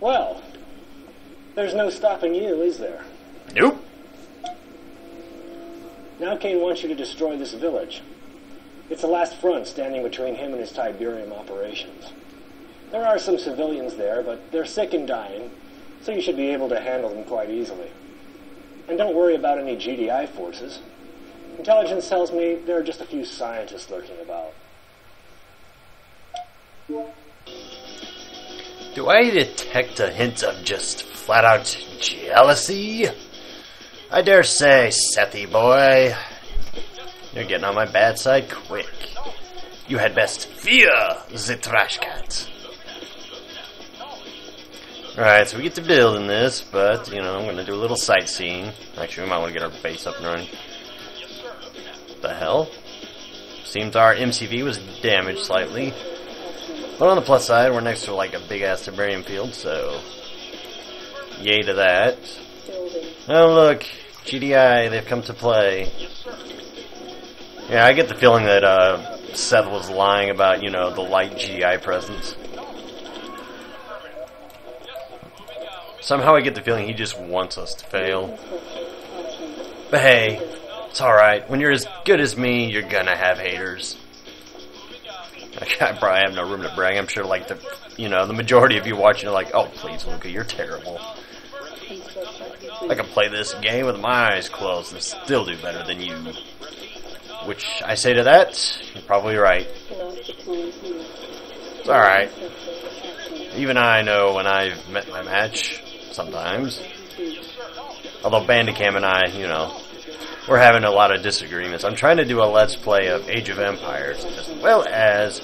Well, there's no stopping you, is there? Nope. Now Kane wants you to destroy this village. It's the last front standing between him and his Tiberium operations. There are some civilians there, but they're sick and dying, so you should be able to handle them quite easily. And don't worry about any GDI forces. Intelligence tells me there are just a few scientists lurking about. Do I detect a hint of just flat-out jealousy? I dare say, Sethy boy, you're getting on my bad side quick. You had best fear the trash cat. Alright, so we get to building this, but, you know, I'm going to do a little sightseeing. Actually, we might want to get our base up and running. What the hell? Seems our MCV was damaged slightly. But on the plus side, we're next to, like, a big-ass Tiberium field, so yay to that. Oh, look, GDI, they've come to play. Yeah, I get the feeling that Seth was lying about, you know, the light GDI presence. Somehow I get the feeling he just wants us to fail. But hey, it's alright. When you're as good as me, you're gonna have haters. I probably have no room to brag. I'm sure, like, the majority of you watching are like, oh, please, Luca, you're terrible. I can play this game with my eyes closed and still do better than you. Which, I say to that, you're probably right. It's alright. Even I know when I've met my match, sometimes. Although Bandicam and I, you know, we're having a lot of disagreements. I'm trying to do a Let's Play of Age of Empires, as well as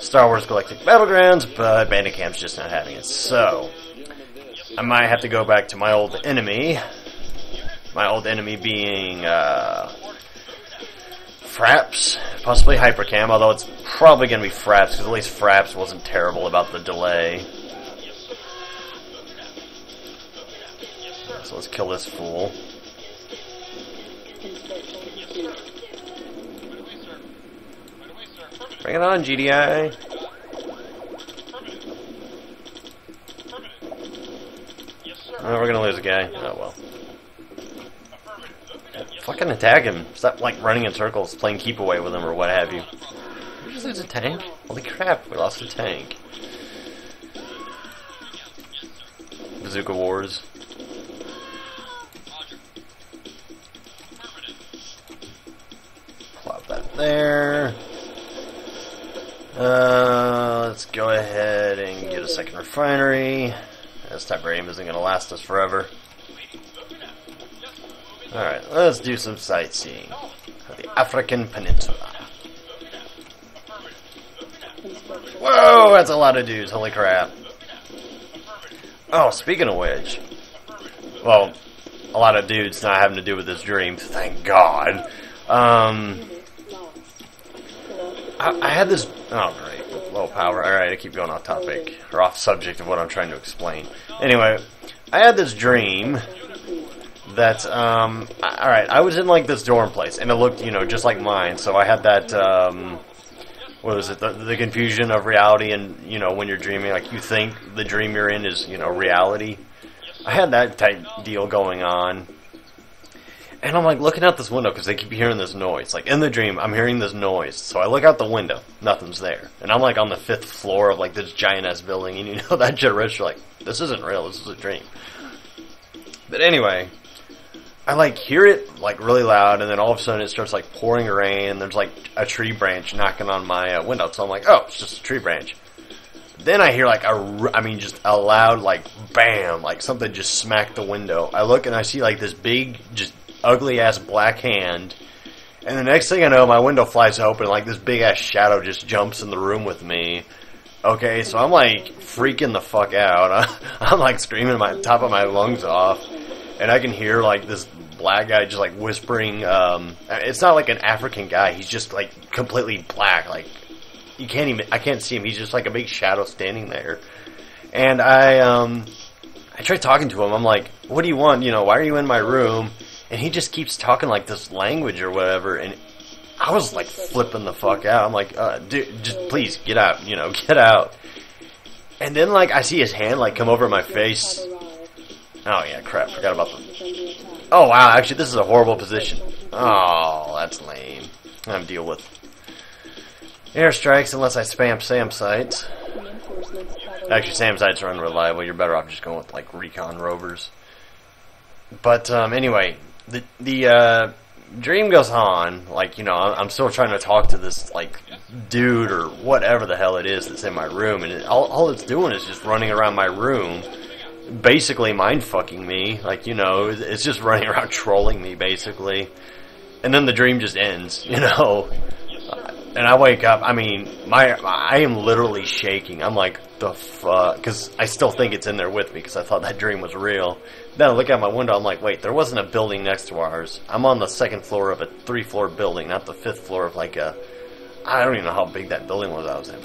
Star Wars Galactic Battlegrounds, but Bandicam's just not having it. So, I might have to go back to my old enemy. My old enemy being, Fraps, possibly Hypercam, although it's probably going to be Fraps, because at least Fraps wasn't terrible about the delay. So let's kill this fool. Bring it on, GDI. Oh, we're going to lose a guy. Oh, well. Fucking attack him. Stop, like, running in circles, playing keep away with him or what have you. Did we just lose a tank? Holy crap, we lost a tank. Bazooka Wars. Plop that there. Let's go ahead and get a second refinery. This Tiberium isn't going to last us forever. Alright, let's do some sightseeing of the African Peninsula. Whoa, that's a lot of dudes, holy crap. Oh, speaking of which, well, a lot of dudes not having to do with this dream, thank God. I had this, oh great, low power, alright, I keep going off topic, or off subject of what I'm trying to explain. Anyway, I had this dream that, alright, I was in, like, this dorm place, and it looked, you know, just like mine, so I had that, what was it, the confusion of reality and, you know, when you're dreaming, like, you think the dream you're in is, you know, reality. I had that type deal going on, and I'm, like, looking out this window, because they keep hearing this noise. Like, in the dream, I'm hearing this noise, so I look out the window, nothing's there, and I'm, like, on the 5th floor of, like, this giant-ass building, and you know, that generation, like, this isn't real, this is a dream. But anyway, I, like, hear it, like, really loud, and then all of a sudden it starts, like, pouring rain, and there's, like, a tree branch knocking on my window, so I'm like, oh, it's just a tree branch. Then I hear, like, just a loud, like, bam, like, something just smacked the window. I look, and I see, like, this big, just ugly-ass black hand, and the next thing I know, my window flies open, like, this big-ass shadow just jumps in the room with me. Okay, so I'm, like, freaking the fuck out. I'm, like, screaming my top of my lungs off. And I can hear, like, this black guy just, like, whispering, it's not like an African guy, he's just, like, completely black, like, I can't see him, he's just, like, a big shadow standing there. And I tried talking to him, I'm like, what do you want, you know, why are you in my room? And he just keeps talking, like, this language or whatever, and I was, like, flipping the fuck out. I'm like, dude, just please, get out, you know, get out. And then, like, I see his hand, like, come over my face. Oh, yeah, crap. Forgot about the... Oh, wow. Actually, this is a horrible position. Oh, that's lame. I have to deal with airstrikes unless I spam SAM sites. Actually, SAM sites are unreliable. You're better off just going with, like, recon rovers. But, anyway, the dream goes on. Like, you know, I'm still trying to talk to this, like, dude or whatever the hell it is that's in my room. And all it's doing is just running around my room, basically mind-fucking me. Like, you know, it's just running around trolling me, basically. And then the dream just ends, you know. And I wake up, I mean, I am literally shaking. I'm like, the fuck? Because I still think it's in there with me because I thought that dream was real. Then I look out my window, I'm like, wait, there wasn't a building next to ours. I'm on the second floor of a 3-floor building, not the 5th floor of like a... I don't even know how big that building was I was in.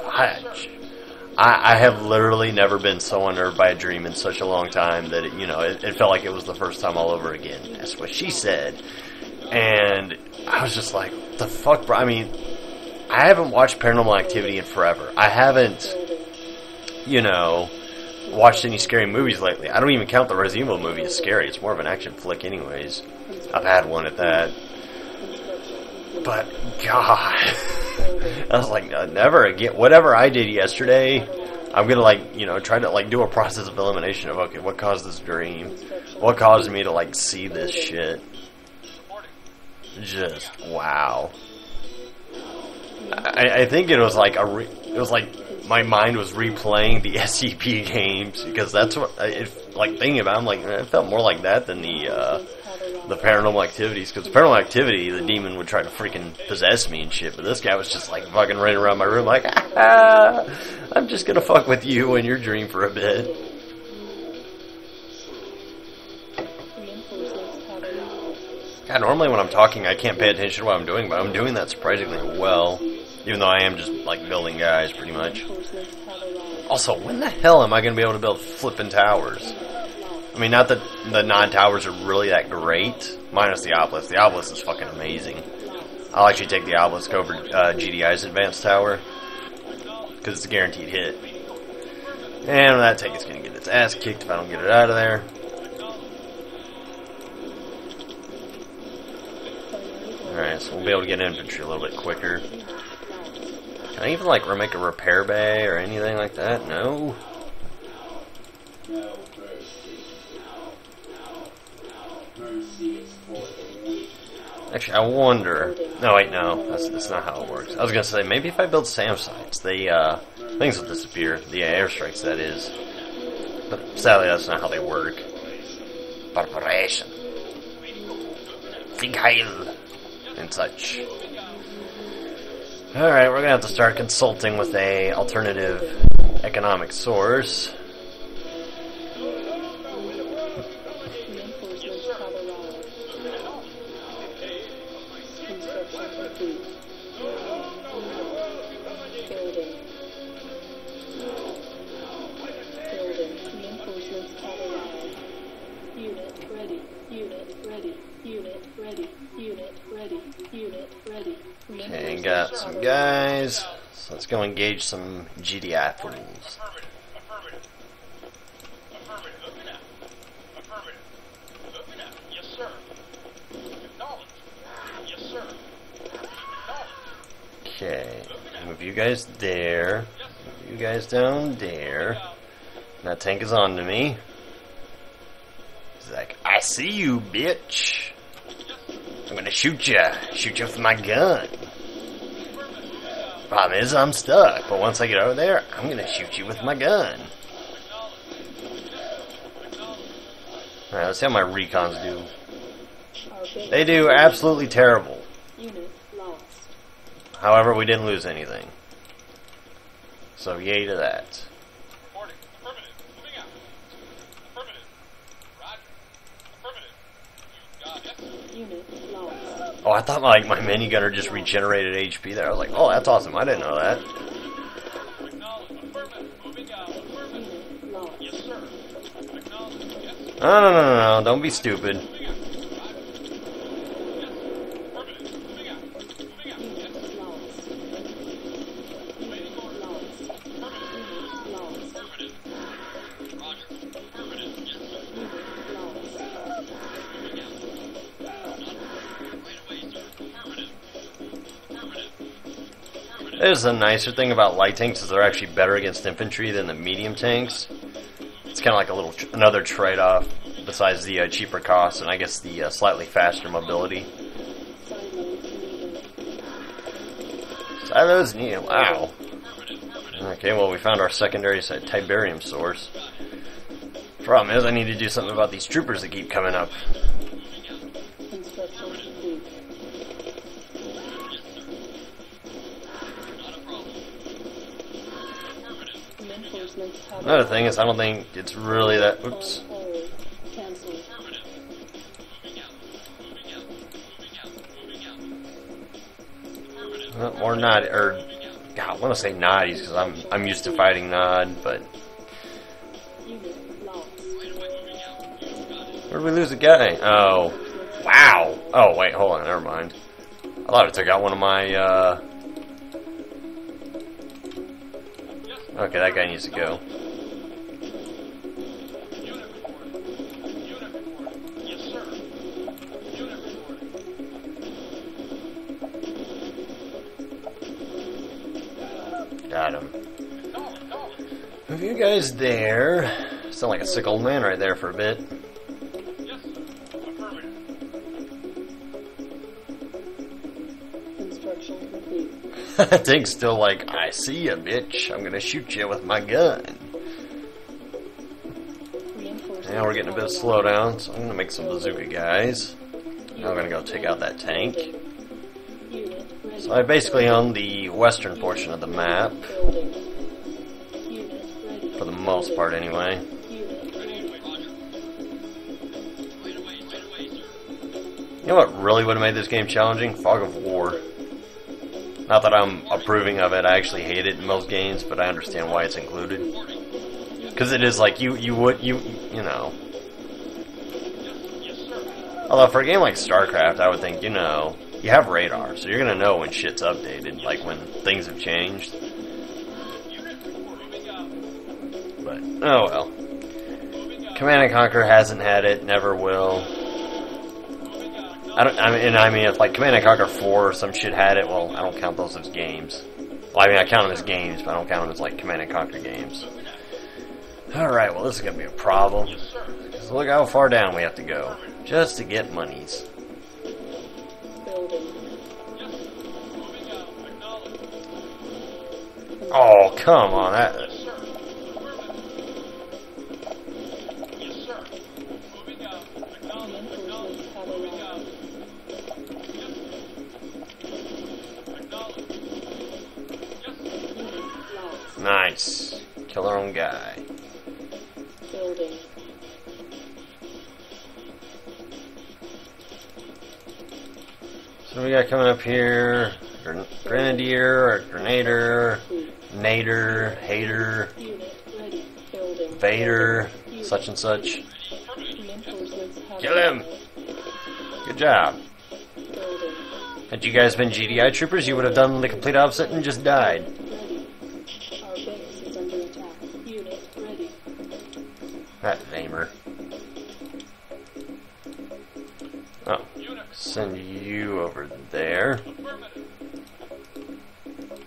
I have literally never been so unnerved by a dream in such a long time that, it felt like it was the first time all over again. That's what she said. And I was just like, the fuck, bro? I mean, I haven't watched Paranormal Activity in forever. I haven't, watched any scary movies lately. I don't even count the Resident Evil movie as scary. It's more of an action flick anyways. I've had one at that. But, God, I was like, never again. Whatever I did yesterday, I'm going to, try to, do a process of elimination of, okay, what caused this dream? What caused me to, see this shit? Just, wow. I think it was like my mind was replaying the SCP games, because that's what thinking about it, I'm like, it felt more like that than the Paranormal Activities, because Paranormal Activity, the demon would try to freaking possess me and shit, but this guy was just fucking running around my room like, I'm just gonna fuck with you in your dream for a bit. God, normally when I'm talking I can't pay attention to what I'm doing, but I'm doing that surprisingly well. Even though I am just, building guys, pretty much. Also, when the hell am I going to be able to build flipping towers? I mean, not that the non-towers are really that great, minus the obelisk. The obelisk is fucking amazing. I'll actually take the obelisk over GDI's advanced tower, because it's a guaranteed hit. And when that tank is going to get its ass kicked if I don't get it out of there. Alright, so we'll be able to get infantry a little bit quicker. Can I even, make a repair bay or anything like that? No? Actually, I wonder... No, wait, no. That's not how it works. I was going to say, maybe if I build SAM sites, things will disappear. The airstrikes, that is. But sadly, that's not how they work. Preparation. Vigil. And such. Alright, we're gonna have to start consulting with a alternative economic source. Okay, got some guys. So let's go engage some GDI fools. Okay, move you guys there. Move you guys down there. That tank is on to me. He's like, I see you, bitch. I'm gonna shoot you. Shoot you with my gun. Problem is, I'm stuck. But once I get over there, I'm gonna shoot you with my gun. Alright, let's see how my recons do. They do absolutely terrible. However, we didn't lose anything. So, yay to that. Oh, I thought my minigunner just regenerated HP there. I was like, oh, that's awesome. I didn't know that. No. Don't be stupid. That is the nicer thing about light tanks, is they're actually better against infantry than the medium tanks. It's kind of like a little another trade-off, besides the cheaper cost and I guess the slightly faster mobility. Silos needed. Wow. Okay, well we found our secondary Tiberium source. Problem is, I need to do something about these troopers that keep coming up. Another thing is, I don't think it's really that. Oops. Or not, or God, I want to say Noddies because I'm used to fighting Nod, but where did we lose a guy? Oh, wow. Oh wait, hold on, never mind. I thought it took out one of my. Okay, that guy needs to go. Got him. Move you guys there. Sound like a sick old man right there for a bit. Yes, affirmative. Construction complete. Tank's still like, I see ya, bitch. I'm gonna shoot you with my gun. Now we're getting a bit of slowdown, so I'm gonna make some bazooka guys. Now I'm gonna go take out that tank. So I'm basically on the western portion of the map. For the most part, anyway. You know what really would have made this game challenging? Fog of War. Not that I'm approving of it, I actually hate it in most games, but I understand why it's included. Because it is like, you know. Although for a game like StarCraft, I would think, you know, you have radar, so you're going to know when shit's updated, like when things have changed. But, oh well. Command and Conquer hasn't had it, never will. I mean, if like Command and Conquer 4 or some shit had it, well, I don't count those as games. Well, I mean, I count them as games, but I don't count them as like Command and Conquer games. Alright, well, this is going to be a problem. Just look how far down we have to go, just to get monies. Oh, come on, that... Nice. Kill our own guy. Building. So we got coming up here, Grenadier, or Grenader, Nader, Hater, Vader, such and such. Kill him! Good job. Had you guys been GDI troopers, you would have done the complete opposite and just died. That Vamer. Oh, send you over there.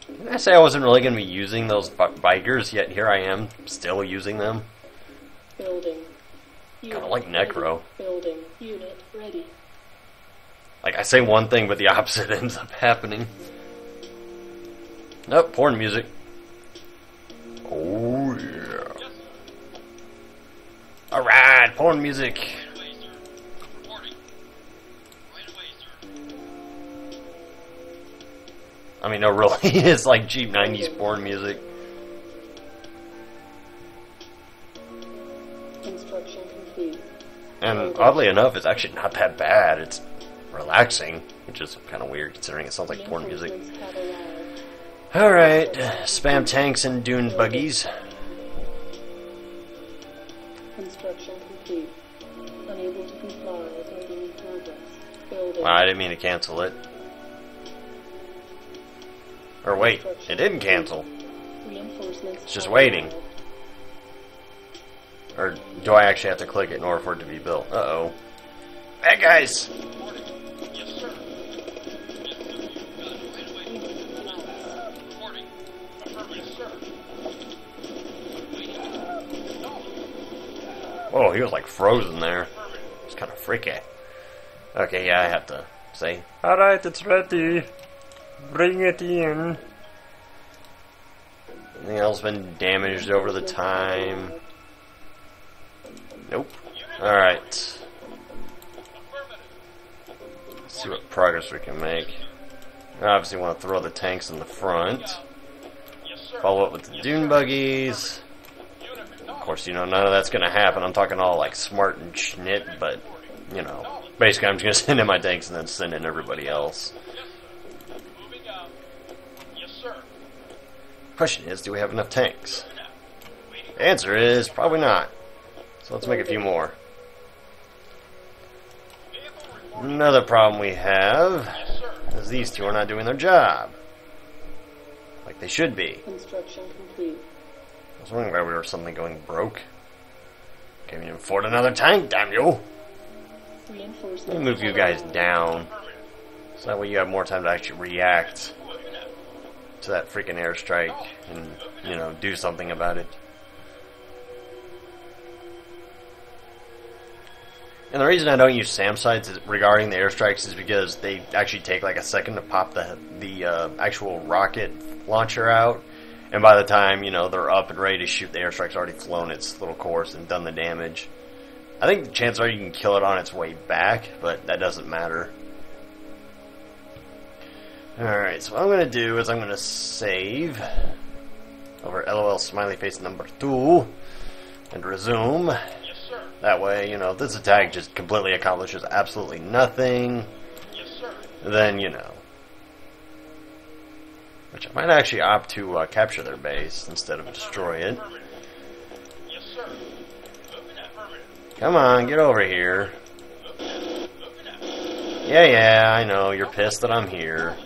Didn't I say I wasn't really going to be using those bikers, yet here I am, still using them? Building. Kind of like Necro. Building. Unit ready. Like, I say one thing, but the opposite ends up happening. Nope, porn music. Oh, yeah. Alright, porn music. I mean, no, really, it's like cheap 90s porn music. Construction complete. And oddly enough, it's actually not that bad. It's relaxing, which is kind of weird considering it sounds like porn music. Alright, spam tanks and dune buggies. Construction complete. Unable to comply with orderly progress. Building. Well, I didn't mean to cancel it. Or wait, it didn't cancel. Reinforcements. It's just waiting. Or do I actually have to click it in order for it to be built? Uh-oh. Bad guys! Whoa, he was like frozen there. It's kind of freaky. Okay, yeah, I have to say, alright, it's ready. Bring it in. Anything else been damaged over the time? Nope. Alright. Let's see what progress we can make. I obviously want to throw the tanks in the front. Follow up with the dune buggies. Of course, you know, none of that's going to happen. I'm talking all like smart and schnit, but, you know, basically I'm just going to send in my tanks and then send in everybody else. Question is, do we have enough tanks? The answer is probably not. So let's make a few more. Another problem we have is these two are not doing their job like they should be. Construction complete. I was wondering why we were suddenly going broke. Can't even afford another tank, damn you! Reinforcement. Let me move you guys down, so that way you have more time to actually react to that freaking airstrike and, you know, do something about it. And the reason I don't use SAM sites regarding the airstrikes is because they actually take like a second to pop the actual rocket launcher out, and by the time, you know, they're up and ready to shoot, the airstrike's already flown its little course and done the damage. I think the chances are you can kill it on its way back, but that doesn't matter. Alright, so what I'm going to do is I'm going to save over LOL smiley face number 2 and resume. That way, you know, if this attack just completely accomplishes absolutely nothing, then, you know. Which I might actually opt to capture their base instead of destroy it. Come on, get over here. Yeah, I know, you're pissed that I'm here.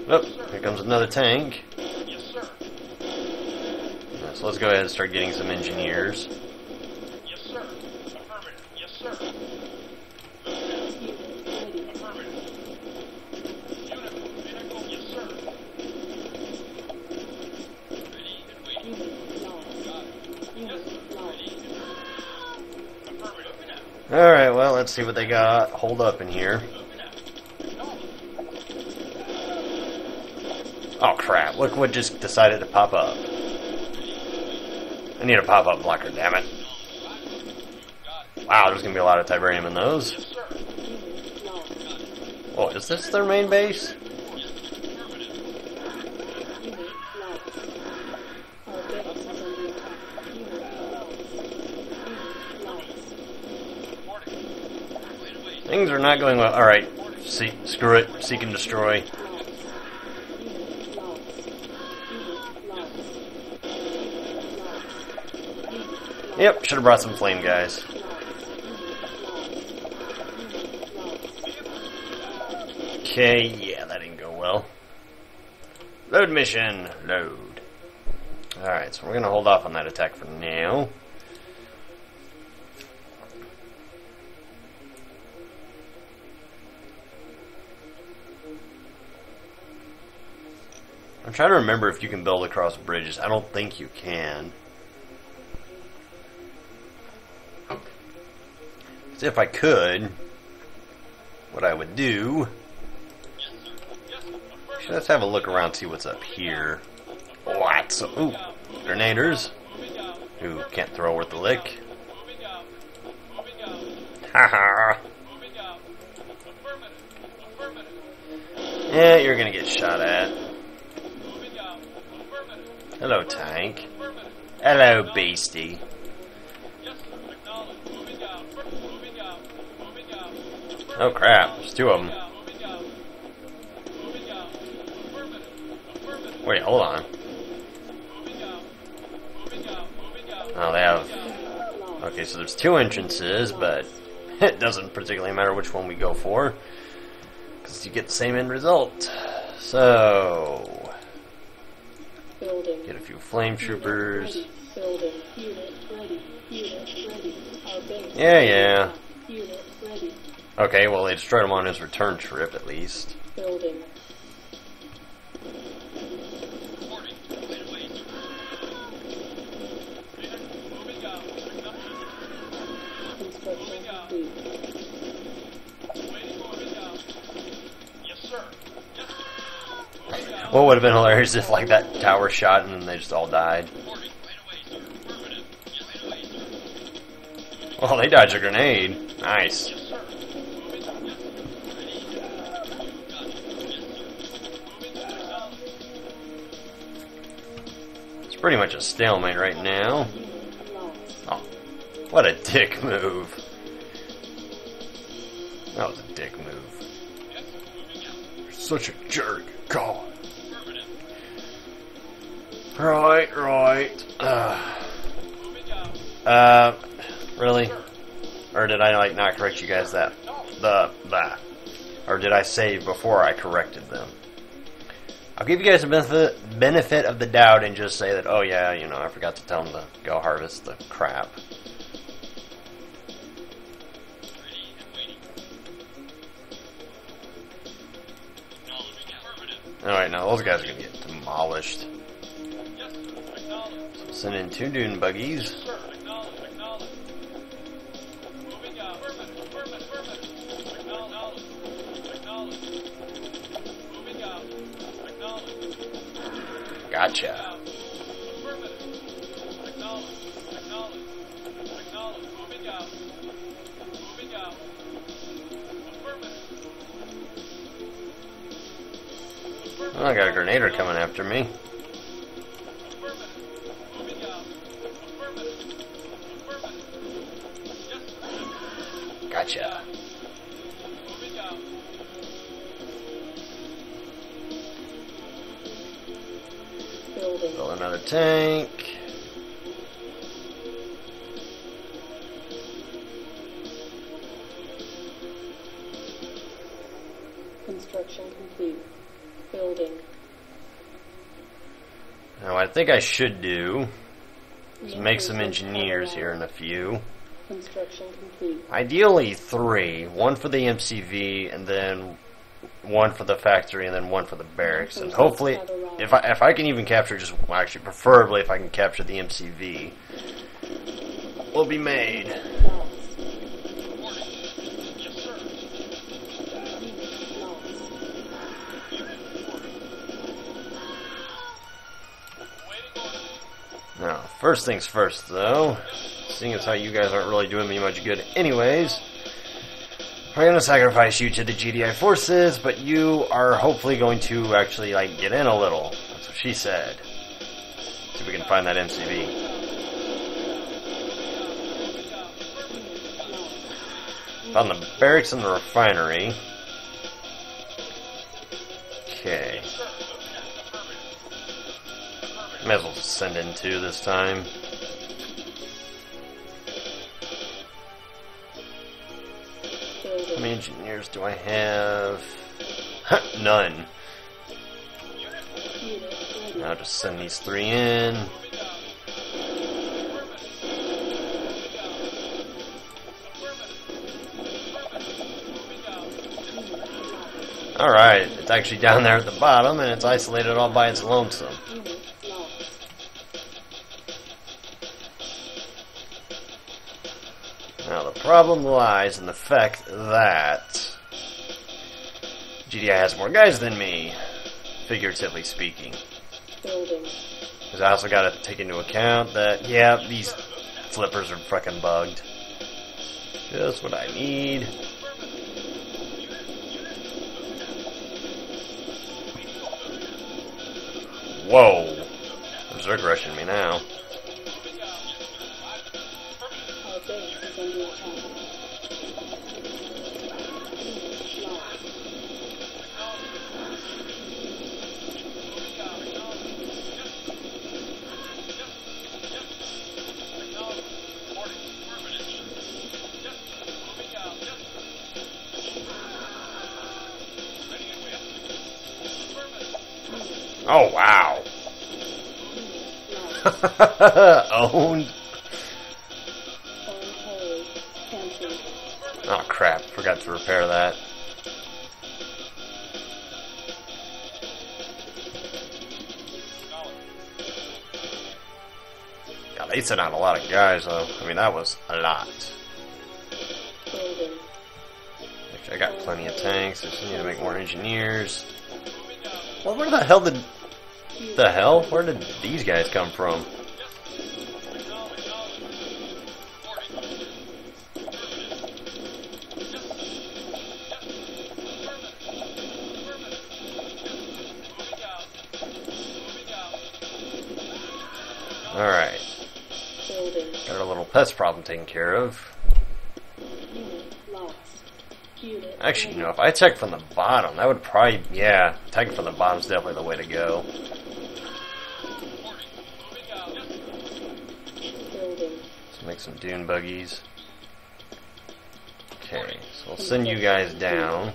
Oh, here comes another tank. Yeah, so let's go ahead and start getting some engineers. Yes, sir. Affirmative. Yes, sir. Unit vehicle. Yes, sir. Ready and waiting. Got it. Yes, sir. Ready and affirmative. Alright, well, let's see what they got hold up in here. Oh crap, look what just decided to pop up. I need a pop-up blocker, damn it. Wow, there's gonna be a lot of Tiberium in those. Oh, is this their main base? Things are not going well. Alright, screw it, seek and destroy. Yep, should have brought some flame guys. Okay, yeah, that didn't go well. Load mission, load. Alright, so we're going to hold off on that attack for now. I'm trying to remember if you can build across bridges. I don't think you can. So if I could, what I would do, let's have a look around, see what's up here. What? So, ooh, grenaders. Who can't throw worth a lick. Haha. Yeah, you're gonna get shot at. Hello, tank. Hello, beastie. Oh crap, there's two of them. Wait, hold on. Oh, they have... Okay, so there's two entrances, but it doesn't particularly matter which one we go for, because you get the same end result. So... Get a few flame troopers. Unit ready. Unit ready. Our base. Yeah. Unit ready. Okay, well, they destroyed him on his return trip, at least. Building. Reporting. Right away, sir. Moving out. Construction complete. Waiting, moving out. Yes, sir. Yes, sir. Moving out. What would have been hilarious if, like, that tower shot and then they just all died. Reporting. Right away, sir. Affirmative. Yes, right away, sir. Well, they dodged a grenade. Nice. Yes, sir. Moving out. Yes, sir. Ready. Got it. Yes, sir. Moving out. Acknowledged. It's pretty much a stalemate right now. Unit lost. Oh, what a dick move. That was a dick move. Yes, moving out. You're such a jerk. God. Affirmative. Right. Moving out. Really? Or did I, like, not correct you guys that? Or did I say before I corrected them? I'll give you guys the benefit of the doubt and just say that, oh yeah, you know, I forgot to tell them to go harvest the crap. Ready and waiting. Acknowledging. Affirmative. Alright, now those guys are going to get demolished. Yes, sir. Acknowledged. So send in 2 dune buggies. Yes, sir. Acknowledged. Acknowledged. Moving out. Affirmative. Acknowledged. Acknowledged. Moving out. Acknowledged. Gotcha. Affirmative. Acknowledged. Moving out. Moving out. Affirmative. Oh, I got a grenader coming after me. Affirmative. Moving out. Affirmative. Yes, sir. Gotcha. Moving out. Building. Build another tank. Construction complete. Building. Now, what I think I should do is New make some base engineers power here on. in a few. Construction complete. Ideally 3. 1 for the MCV, and then 1 for the factory, and then 1 for the barracks. And hopefully, if I can even capture just, well, actually, preferably if I can capture the MCV, will be made. Lost. Yes, sir. Unit lost. Waiting order. Now, first things first, though, seeing as how you guys aren't really doing me much good anyways, we're going to sacrifice you to the GDI forces, but you are hopefully going to actually, like, get in a little. That's what she said. See if we can find that MCV. Found the barracks and the refinery. Okay. May as well just send in 2 this time. How many engineers do I have? None. Unit ready. Now just send these 3 in. Alright, it's actually down there at the bottom and it's isolated all by its lonesome. Unit lost. Now the problem lies in the fact that GDI has more guys than me, figuratively speaking. Building. Because I also got to take into account that, yeah, these flippers are fucking bugged. Just what I need. Whoa. Berserk rushing me now. Our base is under attack. Unit lost. Oh, wow. Unit lost. Owned. Phone hold. Cancelled. Oh crap, forgot to repair that. God, they sent out a lot of guys though. I mean, that was a lot. Building. Actually, I got plenty of tanks. I just need to make more engineers. Well, where the hell did... The hell? Where did these guys come from? Alright. Building. Got our little pest problem taken care of. Unit lost. Unit Actually, you know, if I attack from the bottom, that would probably... Yeah, attacking from the bottom is definitely the way to go. building. Let's make some dune buggies. Okay, so we'll send you guys down.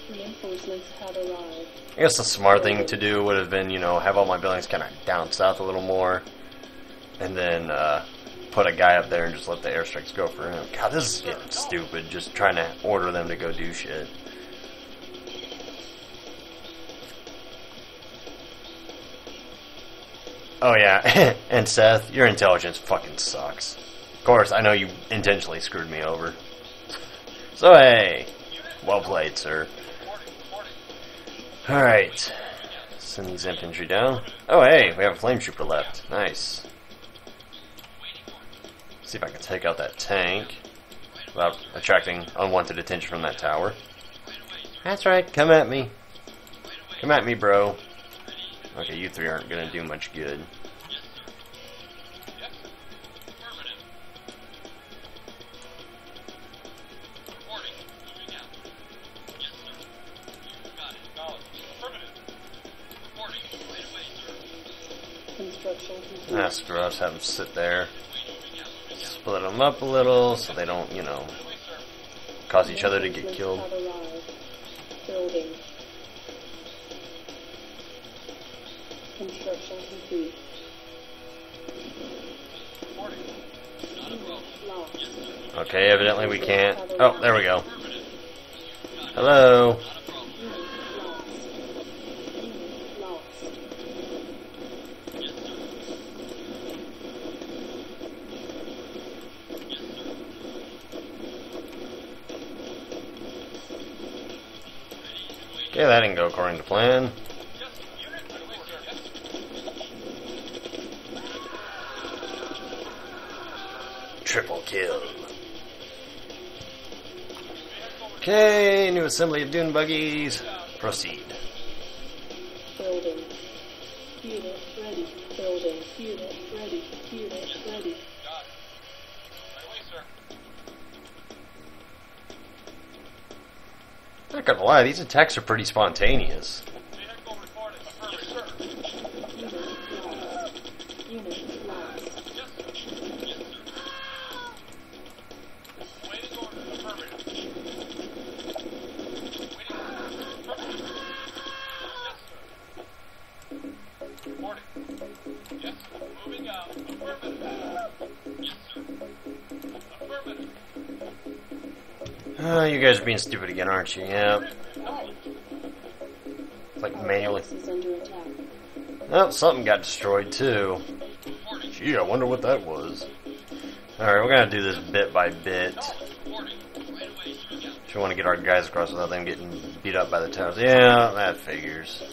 Reinforcements have arrived. I guess the smart thing to do would have been, you know, have all my buildings kind of down south a little more. And then put a guy up there and just let the airstrikes go for him. God, this is getting stupid, just trying to order them to go do shit. Oh yeah, and Seth, your intelligence fucking sucks. Of course, I know you intentionally screwed me over. So hey, well played, sir. Alright, send these infantry down. Oh hey, we have a flame trooper left. Nice. See if I can take out that tank without attracting unwanted attention from that tower. That's right, come at me. Come at me, bro. Okay, you three aren't gonna do much good. Construction complete. That's for us, have them sit there. Split them up a little so they don't, you know, cause each other to get killed. Have arrived. Building. Construction complete. Lost. Okay, evidently we can't. Oh, there we go. Hello. Lost. Okay, that didn't go according to plan. Triple kill. Okay, new assembly of dune buggies. Proceed. Building. Unit ready. Building. Unit ready. Unit ready. Not gonna lie, these attacks are pretty spontaneous. Unit lost. Unit lost. You guys are being stupid again, aren't you? Yep. Like manually. This is under attack. Oh, something got destroyed too. Gee, I wonder what that was. Alright, we're gonna do this bit by bit. If we want to get our guys across without them getting beat up by the towers. Yeah, that figures.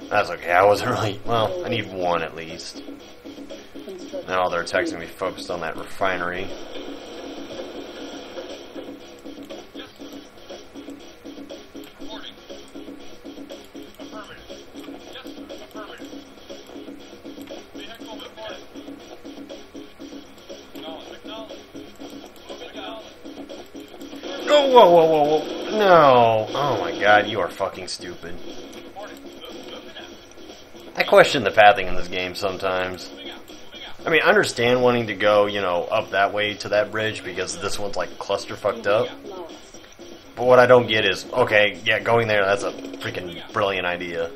That's okay, I wasn't really... Well, I need one at least. Now all their attacks are going to be focused on that refinery. Oh, whoa, whoa, whoa, whoa. No. Oh my god, you are fucking stupid. I question the pathing in this game sometimes. I mean, I understand wanting to go, you know, up that way to that bridge because this one's like cluster fucked up. But what I don't get is, okay, yeah, going there, that's a freaking brilliant idea.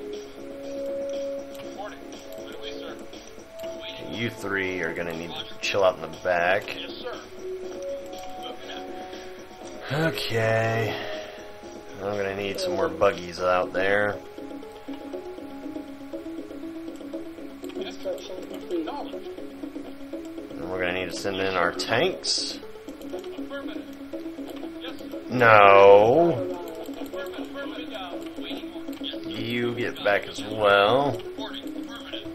you three are gonna need to chill out in the back. Yes, sir. Okay. I'm gonna need some more buggies out there. Construction complete. And we're gonna need to send in our tanks. Affirmative. Yes, sir. No. Affirmative. Waiting order. Yes, sir. You get back as well. Reporting. Affirmative.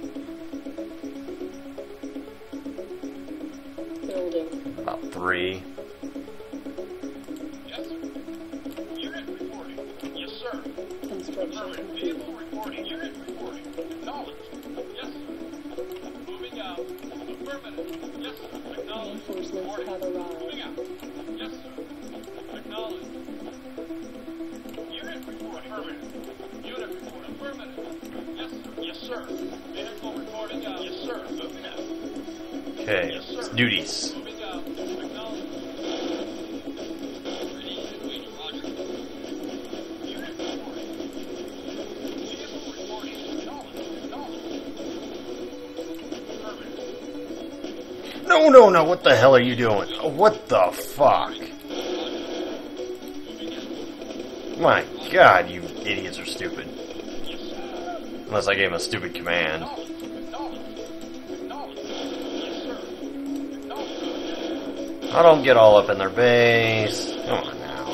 Building. About 3. Yes, sir. Unit reporting. Yes, sir. Construction Affirmative. complete. Vehicle reporting. Unit reporting. Acknowledged. Yes, sir. Moving out. Affirmative. Yes, sir. Acknowledged. Reinforcements Reporting. have Moving arrived. out. Yes, sir. Acknowledged. Unit report. Affirmative. Unit report. Affirmative. Yes, sir. Yes, sir. Vehicle reporting out. Yes, sir. Moving out. Okay, duties. Moving out. Acknowledged. Ready and waiting. Roger. Unit reporting. Vehicle reporting. Acknowledged. Acknowledged. Affirmative. No, what the hell are you doing? What the fuck? My god, you idiots are stupid. Unless I gave him a stupid command. I don't get all up in their base. Come on now.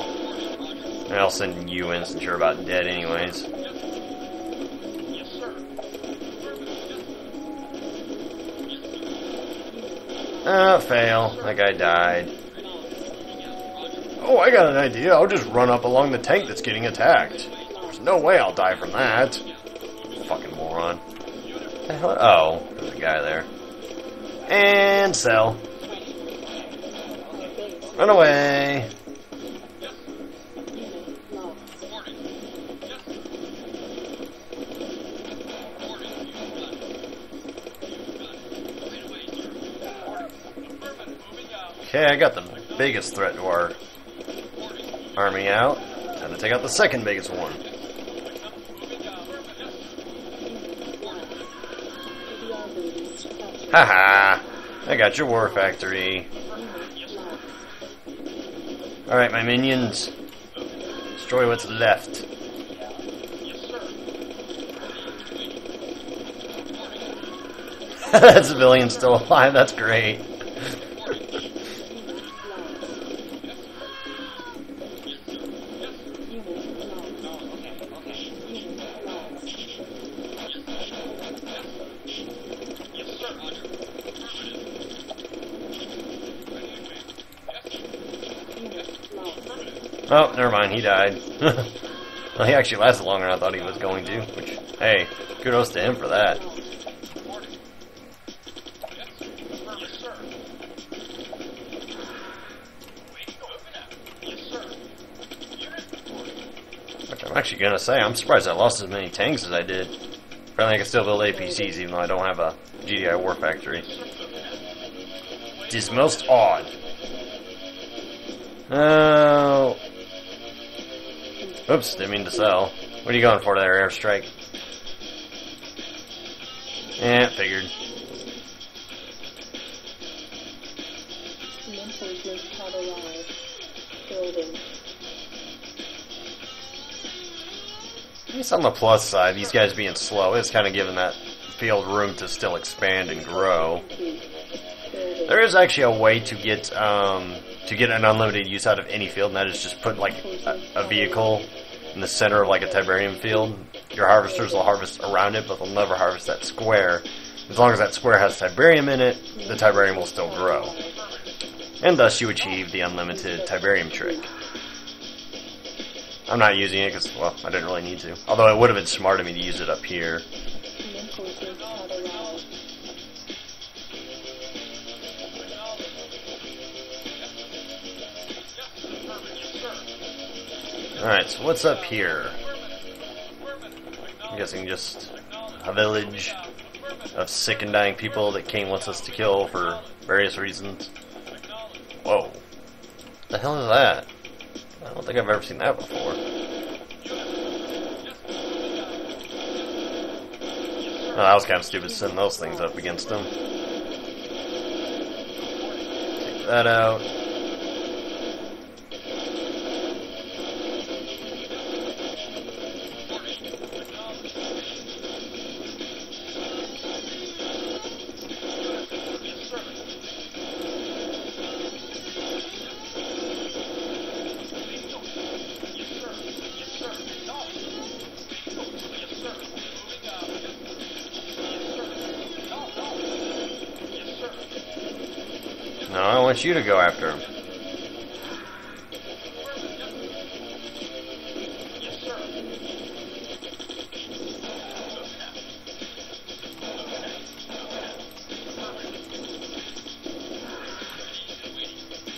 And I'll send you in since you're about dead anyways. Fail. That guy died. Oh, I got an idea. I'll just run up along the tank that's getting attacked. There's no way I'll die from that. Fucking moron. What the hell? Oh, there's a guy there. And sell. Run away. Unit lost. Okay, I got the biggest threat to our army out. Time to take out the second biggest one. PBR buildings captured. Haha! I got your war factory. Unit lost. Alright, my minions. Destroy what's left. That civilian's still alive, that's great. Oh, never mind, he died. Well, he actually lasted longer than I thought he was going to, which, hey, kudos to him for that. Which I'm actually gonna say, I'm surprised I lost as many tanks as I did. Apparently I can still build APCs even though I don't have a GDI war factory. It is most odd. Oh. Oops, didn't mean to sell. What are you going for there, airstrike? Figured. Reinforcements have arrived. Building. At least on the plus side, these guys being slow is kind of giving that field room to still expand and grow. Complete. Building. There is actually a way to get an unlimited use out of any field, and that is just put like a vehicle in the center of like a Tiberium field. Your harvesters will harvest around it, but they'll never harvest that square. As long as that square has Tiberium in it, the Tiberium will still grow. And thus you achieve the unlimited Tiberium trick. I'm not using it because, well, I didn't really need to. Although it would have been smart of me to use it up here. Reinforcements have arrived. Alright, so what's up here? I'm guessing just a village of sick and dying people that Kane wants us to kill for various reasons. Whoa. What the hell is that? I don't think I've ever seen that before. Oh, that was kind of stupid sending those things up against him. that out. No, I want you to go after him.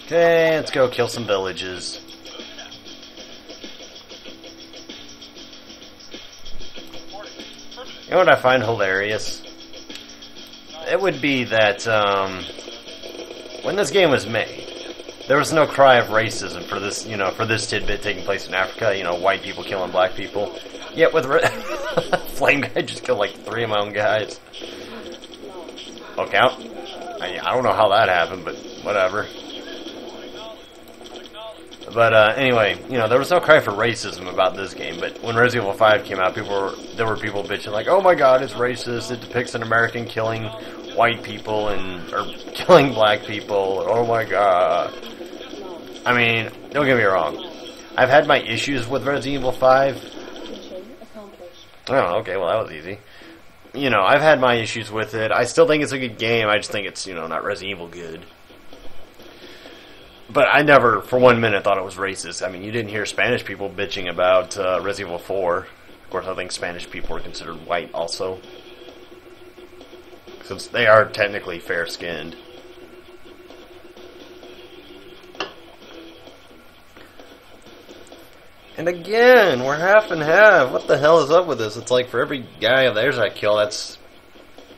Okay, let's go kill some villages. You know what I find hilarious? It would be that, when this game was made, there was no cry of racism for this, you know, for this tidbit taking place in Africa, you know, white people killing black people. Yet with Flame Guy just killed like 3 of my own guys. Okay, I don't know how that happened, but whatever. But anyway, you know, there was no cry for racism about this game. But when Resident Evil 5 came out, there were people bitching like, "Oh my God, it's racist! It depicts an American killing white people or killing black people. Oh my God!" I mean, don't get me wrong. I've had my issues with Resident Evil 5. Mission accomplished. Oh, okay, well that was easy. You know, I've had my issues with it. I still think it's a good game. I just think it's, you know, not Resident Evil good. But I never, for 1 minute, thought it was racist. I mean, you didn't hear Spanish people bitching about Resident Evil 4. Of course, I think Spanish people are considered white also, since they are technically fair-skinned. And again, we're half and half. What the hell is up with this? It's like for every guy of theirs I kill, that's,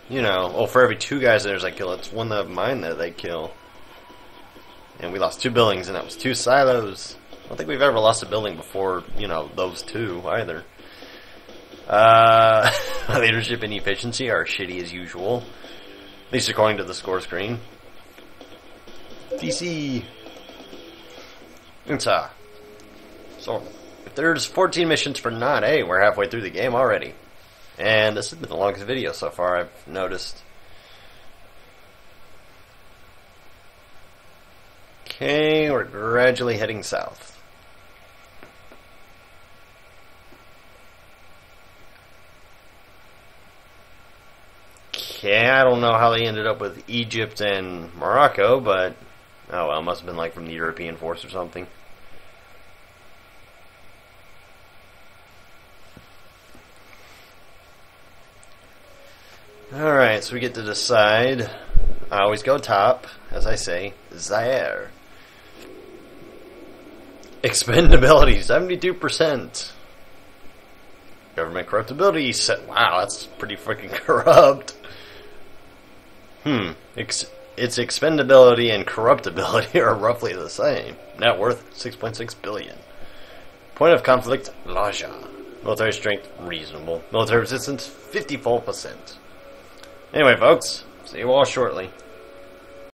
you know, well, for every 2 guys of theirs I kill, it's 1 of mine that they kill. And we lost 2 buildings, and that was 2 silos. I don't think we've ever lost a building before, you know, those 2 either. Leadership and efficiency are shitty as usual. At least according to the score screen. DC. So, if there's 14 missions for not, hey, we're halfway through the game already. And this has been the longest video so far, I've noticed. Okay, we're gradually heading south. Okay, I don't know how they ended up with Egypt and Morocco, but oh well, it must have been like from the European force or something. Alright, so we get to decide. I always go top, as I say, Zaire. Expendability, 72%. Government corruptibility, wow, that's pretty freaking corrupt. Its expendability and corruptibility are roughly the same. Net worth, 6.6 billion. Point of conflict, Laja. Military strength, reasonable. Military resistance, 54%. Anyway, folks, see you all shortly.